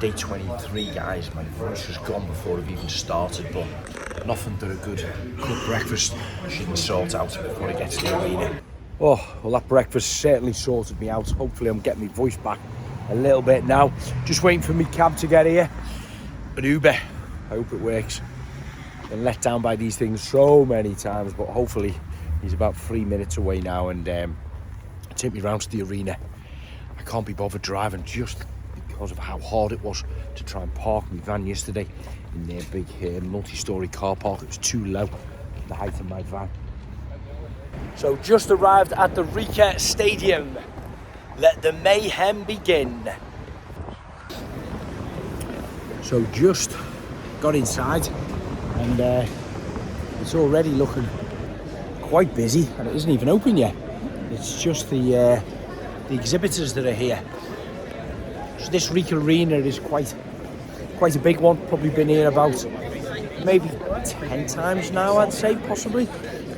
day 23, guys. My voice is gone before I've even started, but nothing that a good breakfast shouldn't sort out before I get to the arena. Oh, well, that breakfast certainly sorted me out. Hopefully I'm getting my voice back a little bit now. Just waiting for me cab to get here. An Uber. I hope it works. Been let down by these things so many times, but hopefully he's about 3 minutes away now and take me round to the arena. I can't be bothered driving just because of how hard it was to try and park my van yesterday in their big multi-storey car park. It was too low, the height of my van. So just arrived at the Rika Stadium. Let the mayhem begin. So just got inside and it's already looking quite busy and it isn't even open yet. It's just the exhibitors that are here. So this Rika Arena is quite a big one. Probably been here about maybe 10 times now, I'd say, possibly.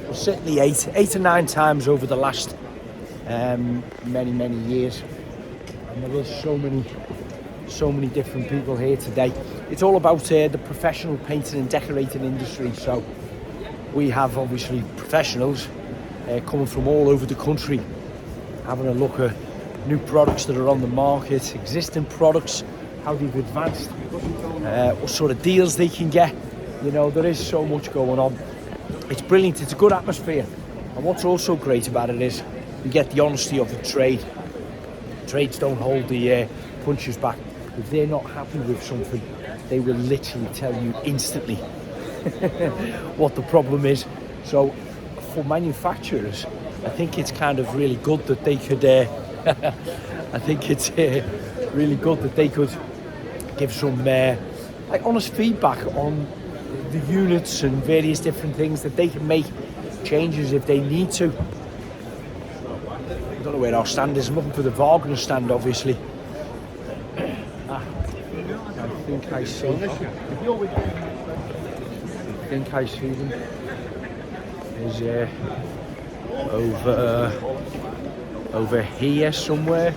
Or certainly 8 or 9 times over the last many years. And there is so many different people here today. It's all about the professional painting and decorating industry. So we have obviously professionals coming from all over the country, having a look at new products that are on the market, existing products, how they've advanced, what sort of deals they can get. You know, there is so much going on. It's brilliant, it's a good atmosphere. And what's also great about it is you get the honesty of the trade. Trades don't hold the punches back. If they're not happy with something, they will literally tell you instantly what the problem is. So for manufacturers, I think it's kind of really good that they could I think it's really good that they could give some like honest feedback on the units and various different things, that they can make changes if they need to. I don't know where our stand is. I'm looking for the Wagner stand, obviously. I think I see them. There's over here somewhere.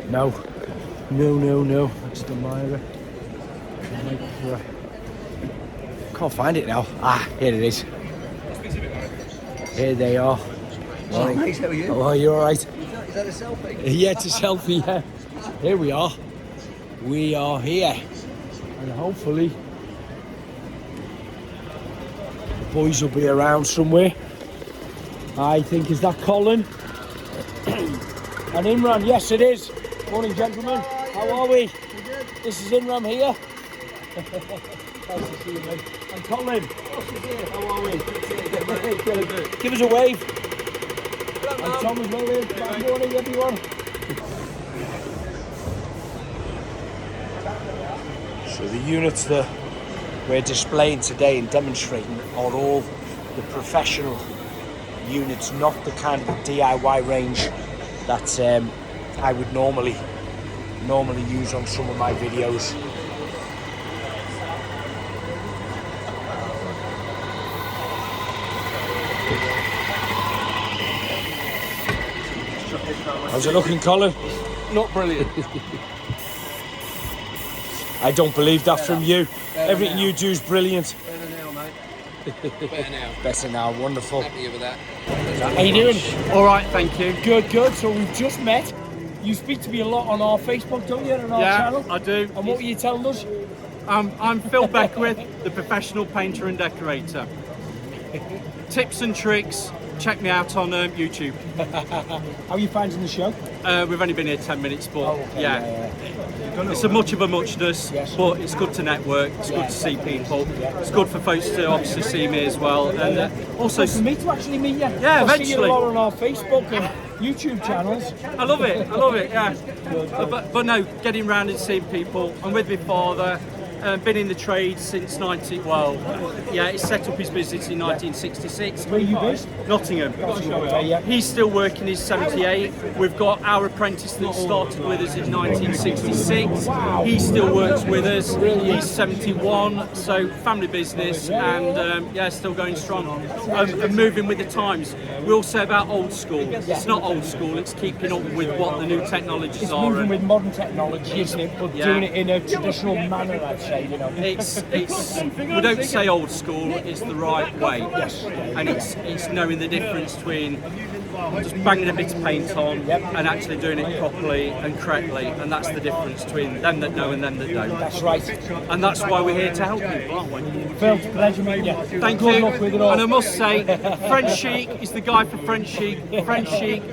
No. That's the Myra. Can't find it now. Here it is. Here they are. Morning. Mate, how are you? Oh, are you alright? Is that a selfie? Yeah, it's a selfie, yeah. Here we are. We are here. And hopefully the boys will be around somewhere. I think, is that Colin? And Imran, yes it is. Morning gentlemen, how are we? This is Imran here. Nice to see you, mate. And Colin, how are we? Give us a wave. And Tom as well here. Good morning everyone. So the units that we're displaying today and demonstrating are all the professional units, not the kind of DIY range that I would normally use on some of my videos. How's it looking, Colin? Not brilliant. I don't believe that from you. Everything you do is brilliant. Better now, mate. Better now, wonderful. Happy with that. How you doing? All right, thank you. Good. So we've just met. You speak to me a lot on our Facebook, don't you, and on our channel? I do. And what were you telling us? I'm Phil Beckwith, the professional painter and decorator. Tips and tricks. Check me out on YouTube. How are you finding the show? We've only been here 10 minutes, but Okay, yeah. It's a much of a muchness, Yes. but it's good to network, it's good to see people, it's good for folks to obviously see me as well, and also For me to actually meet you. Yeah, I see you eventually. a lot on our Facebook and YouTube channels. I love it, yeah. But no, getting round and seeing people. I'm with my father, been in the trade since he set up his business in 1966. Where are you based? Nottingham. Okay, yeah. He's still working, he's 78. We've got our apprentice that started with us in 1966. He still works with us. He's 71, so family business, and still going strong. And moving with the times. We all say about old school. It's not old school, it's keeping up with what the new technologies It's are. moving with modern technology, isn't it? But doing it in a traditional manner, I'd say, you know. It's we don't say old school, it's the right way. Yes. And it's knowing the difference between just banging a bit of paint on and actually doing it properly and correctly, and that's the difference between them that know and them that don't. That's right. And that's why we're here to help you, aren't we? Phil, pleasure meeting you. Thank Good you. luck with it all. And I must say, French Chic is the guy for French Chic. French Chic,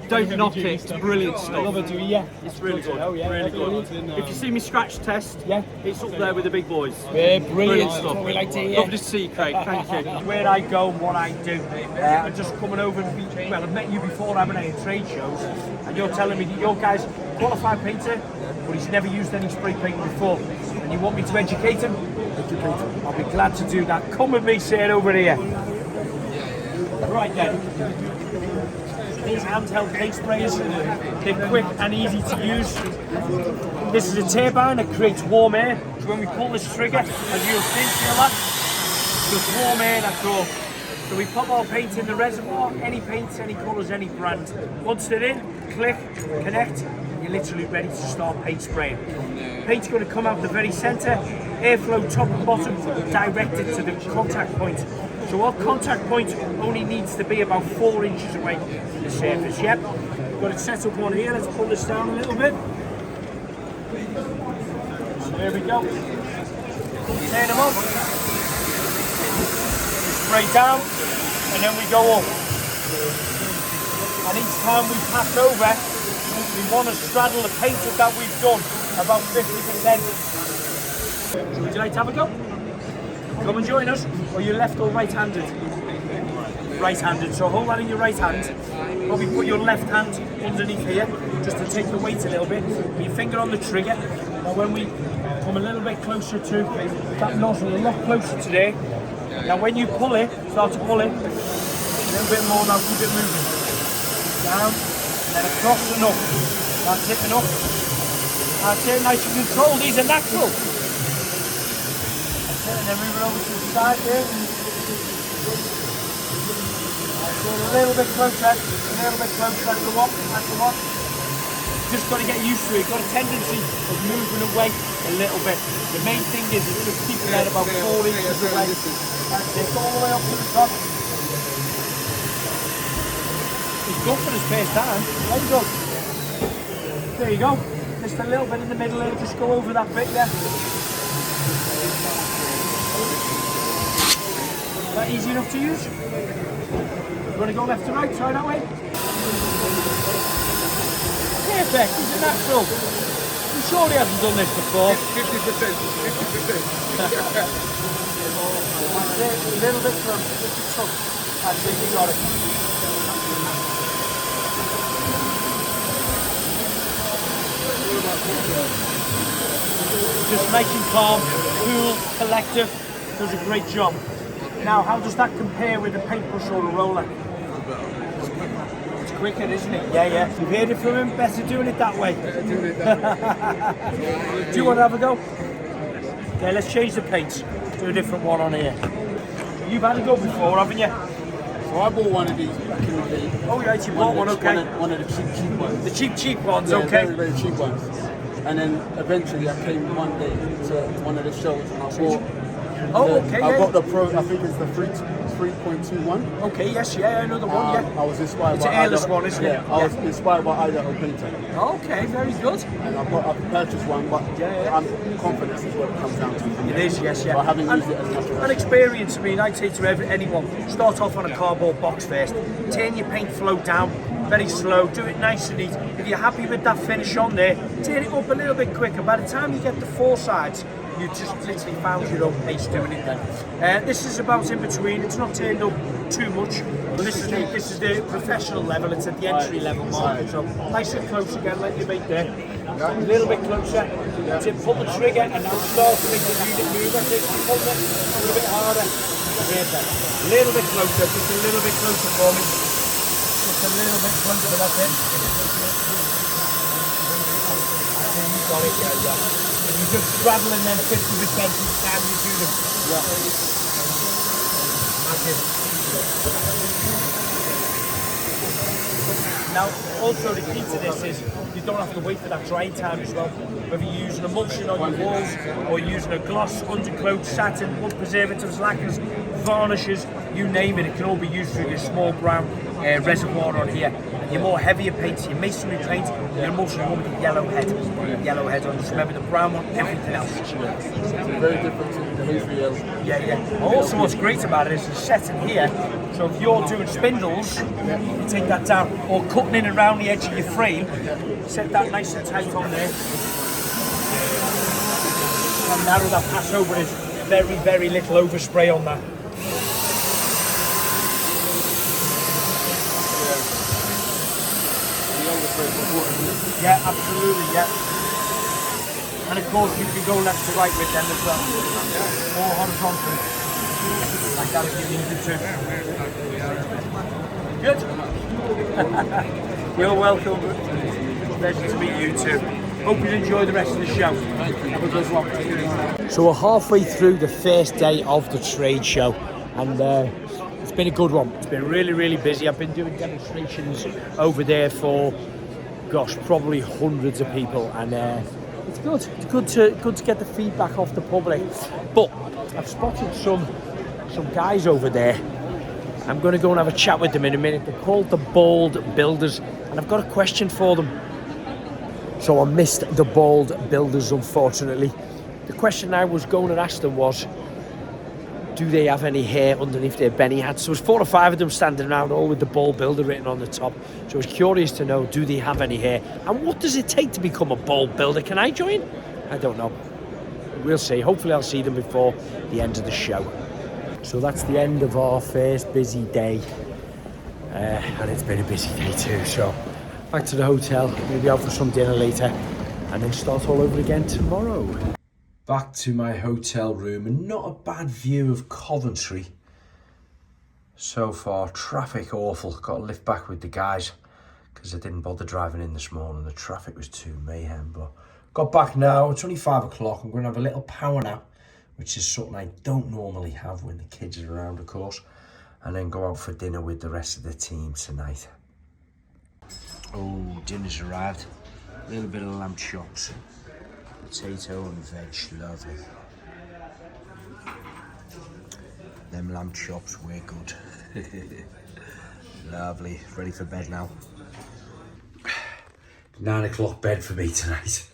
don't knock it. It's brilliant stuff. Love it, do you? Yeah. It's really good. Oh, yeah, really brilliant. good. If you see me scratch test, it's up there with the big boys. Yeah, brilliant stuff. That's what we like to hear. Lovely to see you, Craig. Thank you. Where I go and what I do. I'm just coming over and I've met you before, haven't I, at trade shows, and you're telling me that your guy's a qualified painter, but he's never used any spray paint before, and you want me to educate him? Educate him. I'll be glad to do that. Come with me, say it over here. Right then. These handheld paint sprayers, they're quick and easy to use. This is a turbine that creates warm air. So when we pull this trigger, as you'll see, feel that? Just warm air, that's all. So we pop our paint in the reservoir, any paints, any colours, any brand. Once they're in, click, connect, you're literally ready to start paint spraying. Paint's going to come out the very centre, airflow top and bottom, directed to the contact point. So our contact point only needs to be about 4 inches away from the surface, yep. Got it set up on here, let's pull this down a little bit. So there we go. Turn them on. Spray down, and then we go up. And each time we pass over, we want to straddle the paint that we've done about 50%. So would you like to have a go? Come and join us. Or you're left or right-handed? Right-handed. So hold that in your right hand. Probably put your left hand underneath here, just to take the weight a little bit. Put your finger on the trigger. Now when we come a little bit closer to that nozzle, a lot closer to there. Now when you pull it, start to pull it, a little bit more now, keep it moving. Down, and then across and up. That's it, enough. That's it, nice and controlled. These are natural. And then move it over to the side here. A little bit closer, that's the one. Just got to get used to it, got a tendency of moving away a little bit. The main thing is just keeping that about 4 inches away. That's it, all the way up to the top. He's good for his first time, very good. There you go, just a little bit in the middle, it'll just go over that bit there. Is that easy enough to use? You want to go left to right, try that way? Perfect, he's a natural. I'm sure he hasn't done this before. 50%. That's it, a little bit close, just a touch. That's it, you got it. Just nice and calm, cool, collective, does a great job. Now, how does that compare with a paintbrush or a roller? It's quicker, isn't it? Yeah. You've heard it from him, better doing it that way. Do you want to have a go? Okay, let's change the paints. Do a different one on here. You've had a go before, haven't you? So I bought one of these back in the day. Oh, right, you bought one, okay. One of the cheap ones. The cheap ones, Yeah, okay. very, very cheap ones. And then eventually I came one day to one of the shows and I bought. I bought the Pro. I think it's the 3.21. Okay, yes, another one, yeah. I was inspired It's by an airless one, isn't it? Yeah, I was inspired by Idaho Painter. Okay, very good. And I purchased one, but I'm confident is what it comes down to. It is, yes, yeah. So I haven't used it as much as An experience, I mean, I'd say to anyone, start off on a cardboard box first. Turn your paint flow down, very slow, do it nice and neat. If you're happy with that finish on there, turn it up a little bit quicker. By the time you get the 4 sides, you just literally found your own pace doing it then. This is about in between, it's not turned up too much. This is the professional level, it's at the entry level market. So nice and close again, let you make there. A little bit closer. That's it. Pull the trigger and now start to make the unit move. That's it. Pull it a little bit harder. Perfect. A little bit closer. Just a little bit closer for me. Just a little bit closer. That's it. You got it, yeah. And you're just straddling them 50% each time you do them. Yeah. Magic. Now, also the key to this is you don't have to wait for that drying time as well. Whether you're using emulsion on your walls or you're using a gloss, undercoat, satin, wood preservatives, lacquers, varnishes, you name it, it can all be used through this small brown reservoir on here. And your more heavier paints, your masonry paint, your emulsion one with the yellow head on. Just remember the brown one, everything else. It's very different to the hazy yellow. Yeah. Also, what's great about it is the setting here. So if you're doing spindles, you take that down, or cutting in around the edge of your frame, set that nice and tight on there. And narrow that pass over is very, very little overspray on that. Yeah, absolutely, yeah. And of course you can go left to right with them as well. Or horizontal. Like that if you need to. Good. You're welcome. Pleasure to meet you too. Hope you enjoy the rest of the show. Have a good one. So we're halfway through the first day of the trade show, and it's been a good one. It's been really, really busy. I've been doing demonstrations over there for, gosh, probably hundreds of people, and it's good. It's good to get the feedback off the public. But I've spotted some guys over there. I'm going to go and have a chat with them in a minute. They're called the Bald Builders, and I've got a question for them. So I missed the Bald Builders, unfortunately. The question I was going to ask them was, do they have any hair underneath their Benny hats? So there's 4 or 5 of them standing around, all with the Bald Builder written on the top. So I was curious to know, do they have any hair? And what does it take to become a Bald Builder? Can I join? I don't know. We'll see. Hopefully I'll see them before the end of the show. So that's the end of our first busy day. And it's been a busy day too. So back to the hotel, maybe out for some dinner later, and then start all over again tomorrow. Back to my hotel room, and not a bad view of Coventry so far. Traffic awful. Got to lift back with the guys because I didn't bother driving in this morning. The traffic was too mayhem. But got back now. It's only 5 o'clock. I'm going to have a little power nap, which is something I don't normally have when the kids are around, of course, and then go out for dinner with the rest of the team tonight. Oh, dinner's arrived. A little bit of lamb chops. Potato and veg, lovely. Them lamb chops were good. Lovely, ready for bed now. 9 o'clock bed for me tonight.